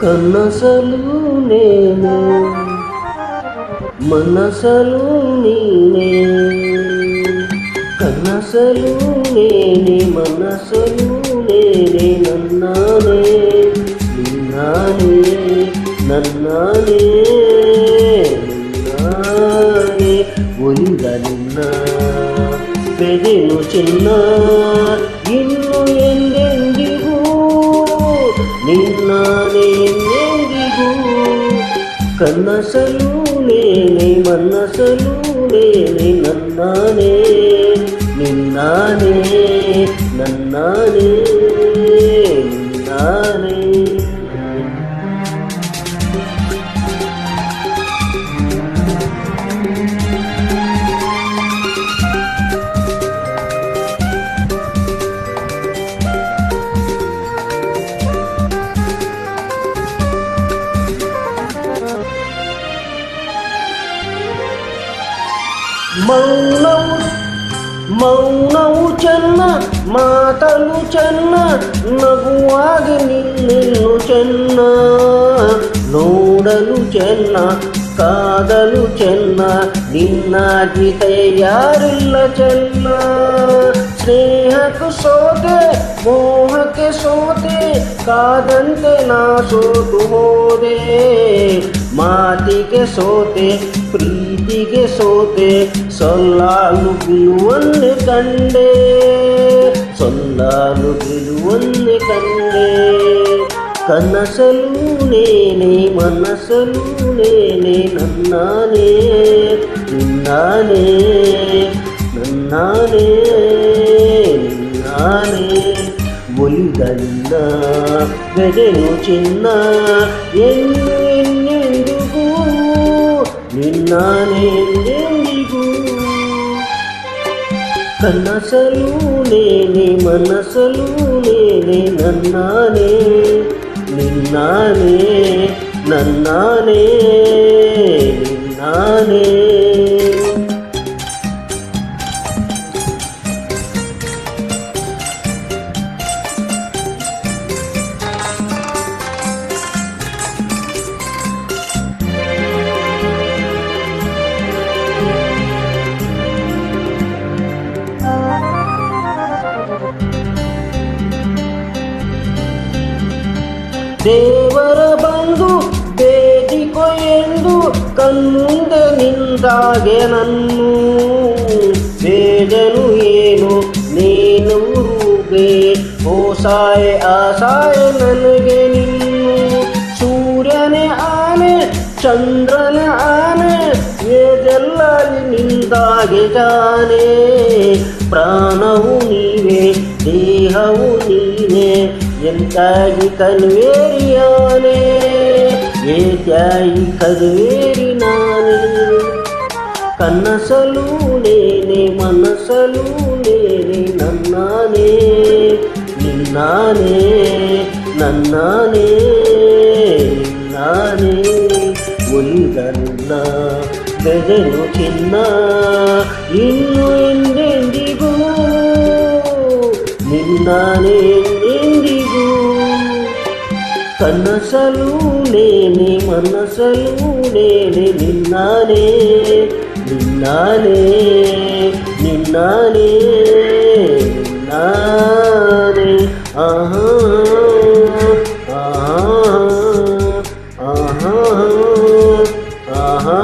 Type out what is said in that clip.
ಕನಸಲು ನೇನೆ ಮನಸಲು ನೀನೆ ಕನಸಲು ನೇನೆ ಮನಸಲು ನೇನೆ ನನ್ನಾನೇ ನಿನ್ನಾನೇ ನನ್ನಾನೇ ನಿನ್ನಾನೇ ಒಲಿದ ನಿನ್ನ ಬೆದೆನು ಚಿನ್ನ ಇನ್ನು ಎಂದೆಂದಿಗೂ ನಿನ್ನಾನೇ ಎಂದೆಂದಿಗೂ ಕನಸಲು ನೇನೆ ಮನಸಲು ನೇನೆ ನನ್ನಾನೇ ನಿನ್ನಾನೇ ನನ್ನಾನೇ ನಿನ್ನಾನೇ ಮೌನವು ಚೆನ್ನ ಮಾತಲು ಚೆನ್ನ ನಗುವಾಗಿ ನಿನ್ನನ್ನು ಚೆನ್ನ ನೋಡಲು ಚೆನ್ನ ಕಾದಲು ಚೆನ್ನ ನಿನ್ನ ಗೀತೆ ಯಾರಿಲ್ಲ ಚೆನ್ನ ಸ್ನೇಹಕ್ಕೆ ಸೋತೆ ಮೋಹಕ್ಕೆ ಸೋತೆ ಕಾದಂತೆ ನಾ ಸೋತು ಹೋದೆ ಮಾತಿಗೆ ಸೋತೆ ಪ್ರೀತಿಗೆ ಸೋತೆ ಸೊಲ್ಲಾಲು ಗೆಲುವನ್ನೇ ಕಂಡೆ ಸೊಲ್ಲಾಲು ಗೆಲುವನ್ನೇ ಕಂಡೆ ಕನಸಲು ನೇನೆ ಮನಸಲು ನೇನೆ ನನ್ನಾನೇ ನಿನ್ನಾನೇ ನನ್ನಾನೇ ನಿನ್ನಾನೇ ಒಲಿದ ನಿನ್ನ ಬೆದೆನು ಚಿನ್ನ ಎಂದೆಂದಿಗೂ ನಿನ್ನಾನೇ ಎಂದೆಂದಿಗೂ ಕನಸಲು ನೇನೆ ಮನಸಲು ನೇನೆ ನನ್ನಾನೇ ನಿನ್ನಾನೇ ನನ್ನಾನೇ ನಿನ್ನಾನೇ ದೇವರ ಬಂದು ಬೇಡಿಕೊ ಎಂದು ಕಣ್ಮುಂದೆ ನಿಂತಾಗೆ ನನ್ನು ಬೇಡನು ಏನು ನೀನು ರೂಪೆ ಓಸಾಯ ಆಸಾಯ ನನಗೆ ನಿನ್ನು ಸೂರ್ಯನೇ ಆನೆ ಚಂದ್ರನ ಆನೆ ಏದೆಲ್ಲಲ್ಲಿ ನಿಂತಾಗೆ ಜಾನೆ ಪ್ರಾಣವು ನೀವೇ ದೇಹವು ನೀನೇ ಎಂತಾಗಿ ಕನ್ವೇರಿಯಾನೆ ಏತ್ಯಾಗಿ ಕದ್ವೇರಿ ನಾನೇ ಕನಸಲು ನೇನೆ ಮನಸಲು ನೇನೆ ನನ್ನಾನೇ ನಿನ್ನಾನೇ ನನ್ನಾನೇ ನಿನ್ನಾನೇ ಒಲಿದ ನಿನ್ನ ಬೆದೆನು ಚಿನ್ನ ಇನ್ನು ಎಂದೆಂದಿಗೂ ನಿನ್ನಾನೇ ಎಂದೆಂದಿಗೂ ಕನಸಲು ನೇನೆ ಮನಸಲು ನೇನೆ ನಿನ್ನಾನೇ ನಿನ್ನಾನೇ ನಿನ್ನಾನೇ ನಿನ್ನಾನೇ ಆಹಾ ಆಹಾ ಆಹಾ ಆಹಾ